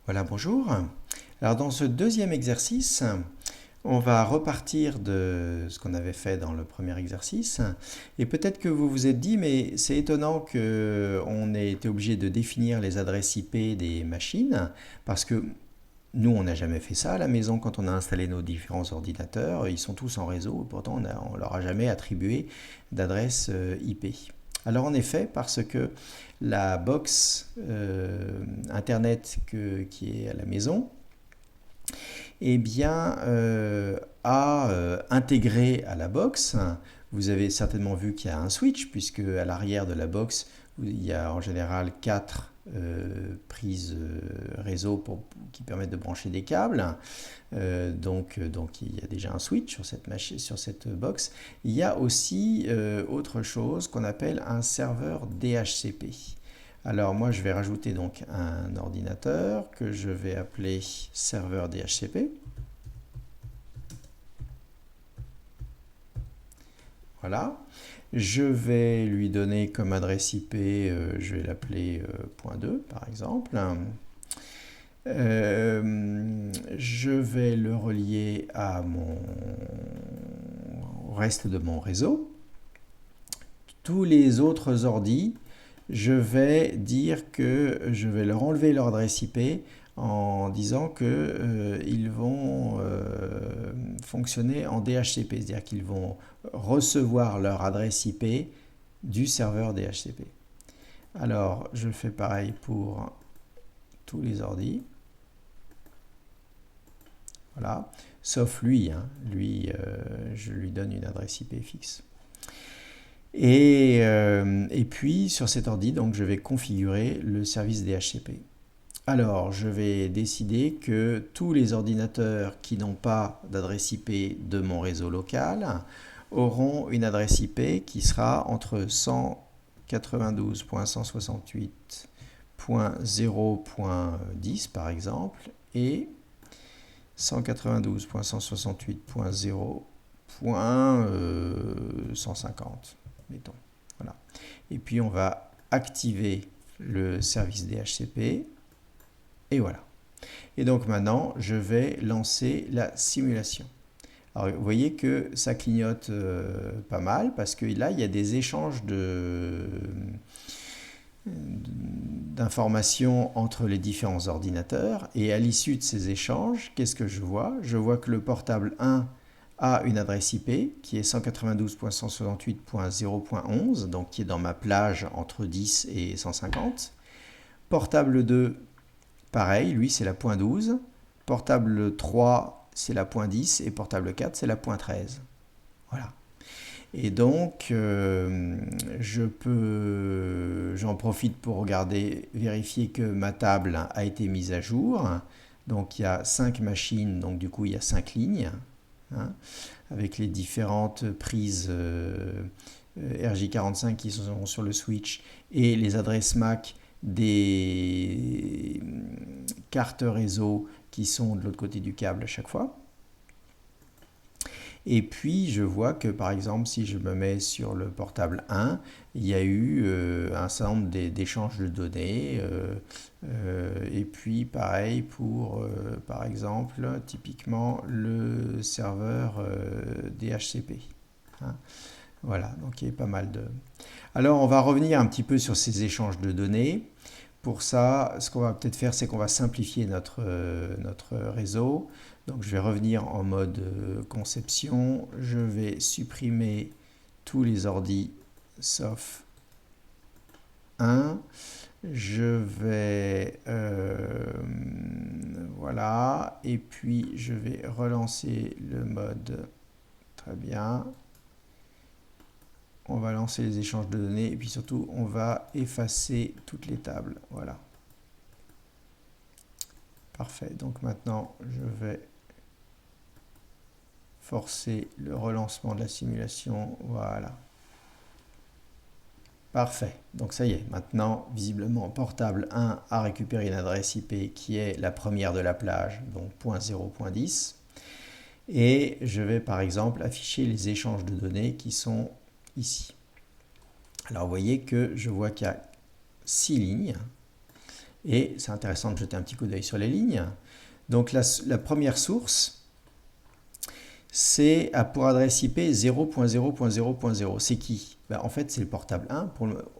Voilà, bonjour. Alors dans ce deuxième exercice, on va repartir de ce qu'on avait fait dans le premier exercice. Et peut-être que vous vous êtes dit, mais c'est étonnant qu'on ait été obligé de définir les adresses IP des machines, parce que nous, on n'a jamais fait ça à la maison quand on a installé nos différents ordinateurs. Ils sont tous en réseau, pourtant on ne leur a jamais attribué d'adresse IP. Alors en effet, parce que la box Internet qui est à la maison, eh bien, a intégré à la box, vous avez certainement vu qu'il y a un switch, puisque à l'arrière de la box, il y a en général 4 prises réseau qui permettent de brancher des câbles. Donc il y a déjà un switch sur cette machine, sur cette box. Il y a aussi autre chose qu'on appelle un serveur DHCP. Alors moi je vais rajouter donc un ordinateur que je vais appeler serveur DHCP. Voilà. Je vais lui donner comme adresse IP, je vais l'appeler .2 par exemple. Je vais le relier au reste de mon réseau. Tous les autres ordis, je vais dire que je vais leur enlever leur adresse IP en disant qu'ils vont fonctionner en DHCP, c'est-à-dire qu'ils vont recevoir leur adresse IP du serveur DHCP. Alors, je fais pareil pour tous les ordis. Voilà, sauf lui, je lui donne une adresse IP fixe. Et puis sur cet ordi, donc, je vais configurer le service DHCP. Alors, je vais décider que tous les ordinateurs qui n'ont pas d'adresse IP de mon réseau local auront une adresse IP qui sera entre 192.168.0.10 par exemple et 192.168.0.150, mettons. Voilà. Et puis on va activer le service DHCP et voilà. Et donc maintenant, je vais lancer la simulation. Alors vous voyez que ça clignote pas mal parce que là, il y a des échanges d'informations entre les différents ordinateurs. Et à l'issue de ces échanges, qu'est-ce que je vois? Je vois que le portable 1 a une adresse IP qui est 192.168.0.11, donc qui est dans ma plage entre 10 et 150. Portable 2, pareil, lui c'est la .12. Portable 3, c'est la .10 et portable 4, c'est la .13. Voilà. Et donc, j'en profite pour vérifier que ma table a été mise à jour. Donc, il y a 5 machines, donc du coup, il y a 5 lignes, avec les différentes prises RJ45 qui sont sur le switch et les adresses MAC des cartes réseau qui sont de l'autre côté du câble à chaque fois. Et puis je vois que par exemple si je me mets sur le portable 1, il y a eu un certain nombre d'échanges de données. Et puis pareil pour par exemple typiquement le serveur DHCP. Voilà, donc il y a pas mal de... Alors on va revenir un petit peu sur ces échanges de données. Pour ça, ce qu'on va peut-être faire, c'est qu'on va simplifier notre réseau. Donc je vais revenir en mode conception. Je vais supprimer tous les ordis sauf un. Je vais... voilà. Et puis je vais relancer le mode. Très bien. On va lancer les échanges de données et puis surtout on va effacer toutes les tables. Voilà. Parfait. Donc maintenant je vais forcer le relancement de la simulation. Voilà. Parfait. Donc ça y est. Maintenant, visiblement, portable 1 a récupéré une adresse IP qui est la première de la plage, donc .0.10. Et je vais par exemple afficher les échanges de données qui sont ici. Alors vous voyez que je vois qu'il y a 6 lignes Et c'est intéressant de jeter un petit coup d'œil sur les lignes. Donc la première source, c'est pour adresse IP 0.0.0.0. C'est qui? Ben, en fait, c'est le portable 1.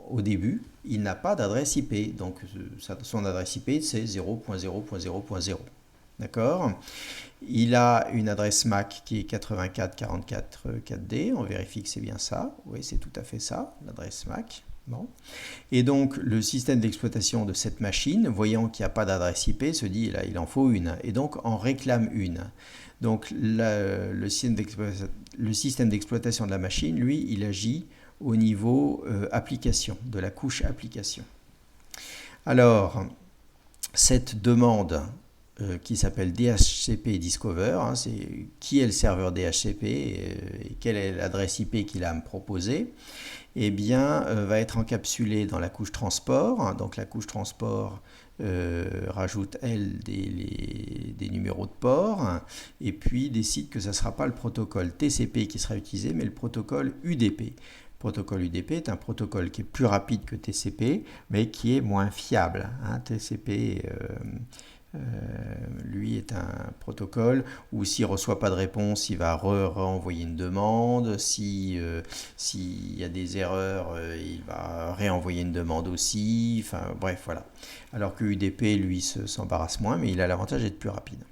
Au début, il n'a pas d'adresse IP. Donc, son adresse IP, c'est 0.0.0.0. D'accord? Il a une adresse MAC qui est 84.44.4D. On vérifie que c'est bien ça. Oui, c'est tout à fait ça, l'adresse MAC. Bon. Et donc, le système d'exploitation de cette machine, voyant qu'il n'y a pas d'adresse IP, se dit, là, il en faut une. Et donc, en réclame une. Donc, le système d'exploitation de la machine, lui, il agit au niveau application, de la couche application. Alors, cette demande qui s'appelle DHCP Discover, hein, c'est qui est le serveur DHCP et quelle est l'adresse IP qu'il a à me proposer, eh bien, va être encapsulée dans la couche transport. Donc la couche transport rajoute, elle, des numéros de port et puis décide que ce ne sera pas le protocole TCP qui sera utilisé, mais le protocole UDP. Le protocole UDP est un protocole qui est plus rapide que TCP, mais qui est moins fiable. Hein. TCP... lui est un protocole où s'il ne reçoit pas de réponse, il va renvoyer une demande. S'il y a des erreurs, il va réenvoyer une demande aussi. Enfin, bref, voilà. Alors que UDP, lui, s'embarrasse moins, mais il a l'avantage d'être plus rapide.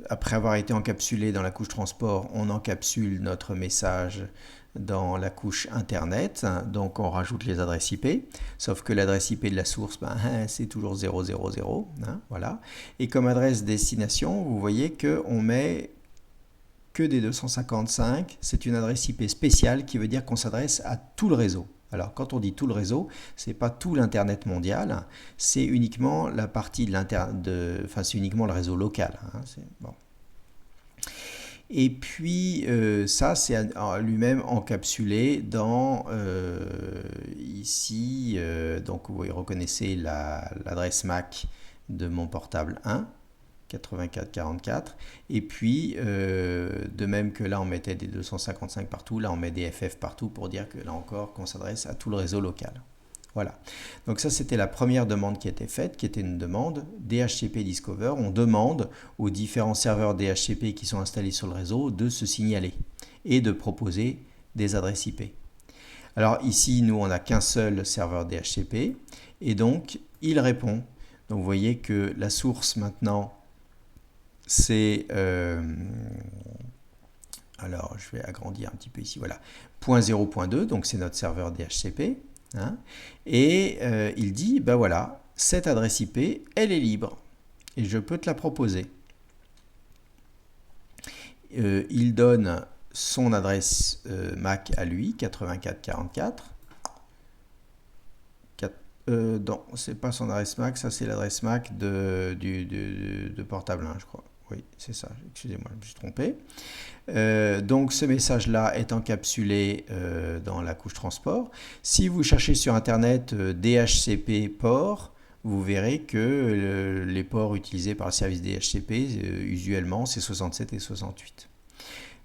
Après avoir été encapsulé dans la couche transport, on encapsule notre message dans la couche Internet. Donc on rajoute les adresses IP, sauf que l'adresse IP de la source, c'est toujours 000. Hein, voilà. Et comme adresse destination, vous voyez qu'on met que des 255. C'est une adresse IP spéciale qui veut dire qu'on s'adresse à tout le réseau. Alors, quand on dit tout le réseau, ce n'est pas tout l'Internet mondial, c'est uniquement la partie c'est uniquement le réseau local. Hein, bon. Et puis, ça, c'est lui-même encapsulé dans, ici, donc vous reconnaissez l'adresse MAC de mon portable 1. 84.44 et puis de même que là on mettait des 255 partout, là on met des FF partout pour dire que là encore qu'on s'adresse à tout le réseau local. Voilà, donc ça c'était la première demande qui était faite, qui était une demande DHCP Discover. On demande aux différents serveurs DHCP qui sont installés sur le réseau de se signaler et de proposer des adresses IP. Alors ici nous on n'a qu'un seul serveur DHCP et donc il répond. Donc vous voyez que la source maintenant c'est, alors je vais agrandir un petit peu ici, voilà, .0.2, donc c'est notre serveur DHCP, hein, et il dit, ben voilà, cette adresse IP, elle est libre, et je peux te la proposer. Il donne son adresse MAC à lui, 84.44. Non, c'est pas son adresse MAC, ça c'est l'adresse MAC de portable 1, je crois. Oui, c'est ça, excusez-moi, je me suis trompé. Donc ce message-là est encapsulé dans la couche transport. Si vous cherchez sur Internet DHCP port, vous verrez que les ports utilisés par le service DHCP, usuellement, c'est 67 et 68.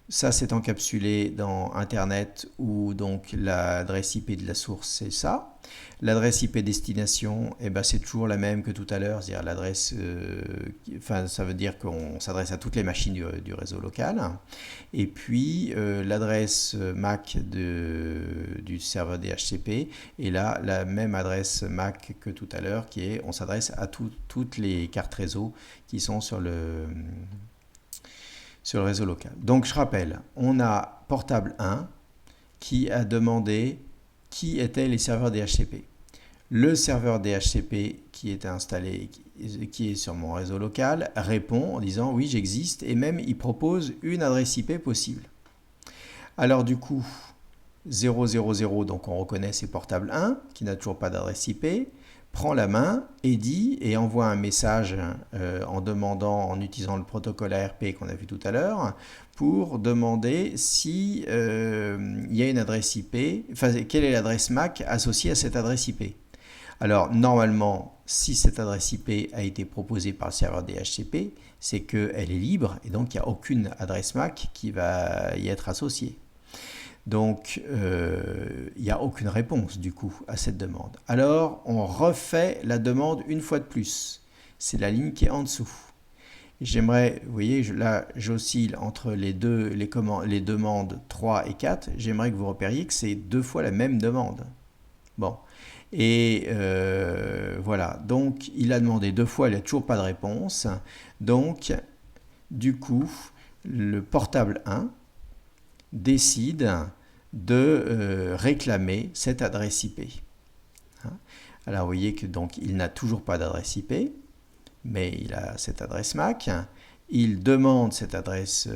Ça, c'est encapsulé dans Internet où donc l'adresse IP de la source, c'est ça. L'adresse IP destination, eh ben, c'est toujours la même que tout à l'heure, c'est-à-dire l'adresse, ça veut dire qu'on s'adresse à toutes les machines du réseau local. Et puis, l'adresse MAC du serveur DHCP, et là, la même adresse MAC que tout à l'heure, qui est, on s'adresse à toutes les cartes réseau qui sont sur le réseau local. Donc je rappelle, on a portable 1 qui a demandé qui étaient les serveurs DHCP. Le serveur DHCP qui est installé, qui est sur mon réseau local, répond en disant oui j'existe et même il propose une adresse IP possible. Alors du coup 000, donc on reconnaît c'est portable 1 qui n'a toujours pas d'adresse IP, prend la main et dit et envoie un message en utilisant le protocole ARP qu'on a vu tout à l'heure pour demander si il y a une adresse IP, enfin quelle est l'adresse MAC associée à cette adresse IP. Alors normalement, si cette adresse IP a été proposée par le serveur DHCP, c'est qu'elle est libre et donc il n'y a aucune adresse MAC qui va y être associée. Donc il n'y a aucune réponse du coup à cette demande. Alors on refait la demande une fois de plus. C'est la ligne qui est en dessous. J'aimerais, vous voyez, là j'oscille entre les demandes 3 et 4. J'aimerais que vous repériez que c'est 2 fois la même demande. Bon. Et voilà, donc il a demandé 2 fois, il n'a toujours pas de réponse. Donc, du coup, le portable 1 décide de réclamer cette adresse IP. Alors, vous voyez que donc il n'a toujours pas d'adresse IP, mais il a cette adresse MAC. Il demande cette adresse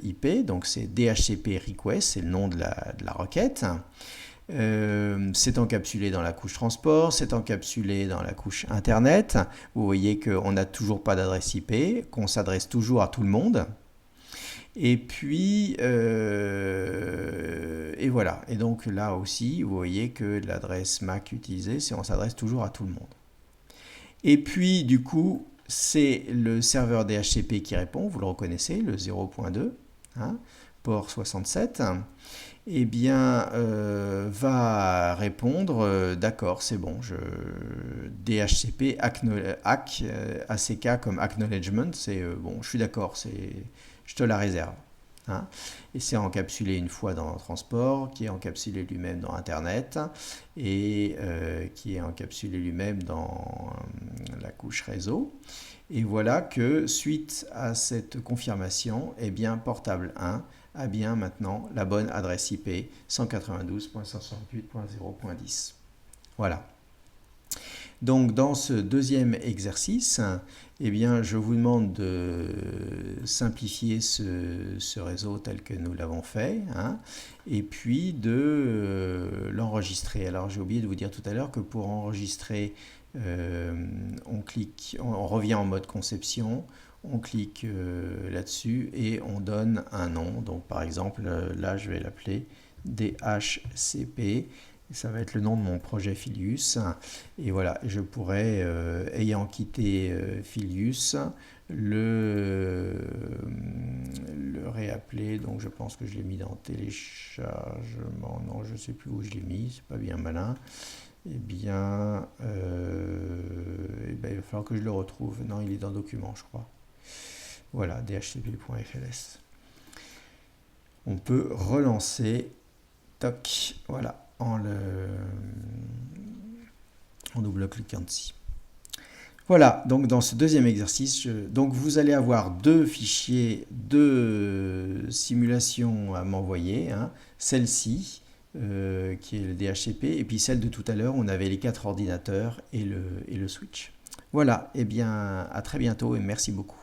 IP, donc c'est DHCP request, c'est le nom de la requête. C'est encapsulé dans la couche transport, c'est encapsulé dans la couche internet. Vous voyez qu'on n'a toujours pas d'adresse IP, qu'on s'adresse toujours à tout le monde. Et puis, et voilà. Et donc là aussi, vous voyez que l'adresse MAC utilisée, c'est on s'adresse toujours à tout le monde. Et puis, du coup, c'est le serveur DHCP qui répond, vous le reconnaissez, le 0.2, hein, port 67. Eh bien, va répondre, d'accord, c'est bon, DHCP ACK comme acknowledgement, c'est bon, je suis d'accord, je te la réserve. Hein. Et c'est encapsulé une fois dans le transport, qui est encapsulé lui-même dans Internet, et qui est encapsulé lui-même dans la couche réseau. Et voilà que suite à cette confirmation, eh bien, portable 1 a bien maintenant la bonne adresse IP 192.168.0.10. Voilà. Donc dans ce deuxième exercice, eh bien, je vous demande de simplifier ce réseau tel que nous l'avons fait, hein, et puis de l'enregistrer. Alors j'ai oublié de vous dire tout à l'heure que pour enregistrer, on revient en mode conception, on clique là-dessus et on donne un nom. Donc par exemple, là je vais l'appeler DHCP. Ça va être le nom de mon projet Filius. Et voilà, je pourrais, ayant quitté Filius, le réappeler. Donc je pense que je l'ai mis dans téléchargement. Non, je ne sais plus où je l'ai mis, c'est pas bien malin. Eh bien, il va falloir que je le retrouve. Non, il est dans Documents, je crois. Voilà, dhcp.fls. On peut relancer, toc, voilà, en double-cliquant dessus. Voilà, donc dans ce deuxième exercice, donc vous allez avoir deux fichiers, deux simulations à m'envoyer, hein, celle-ci, qui est le DHCP, et puis celle de tout à l'heure, on avait les 4 ordinateurs et le switch. Voilà, et bien à très bientôt et merci beaucoup.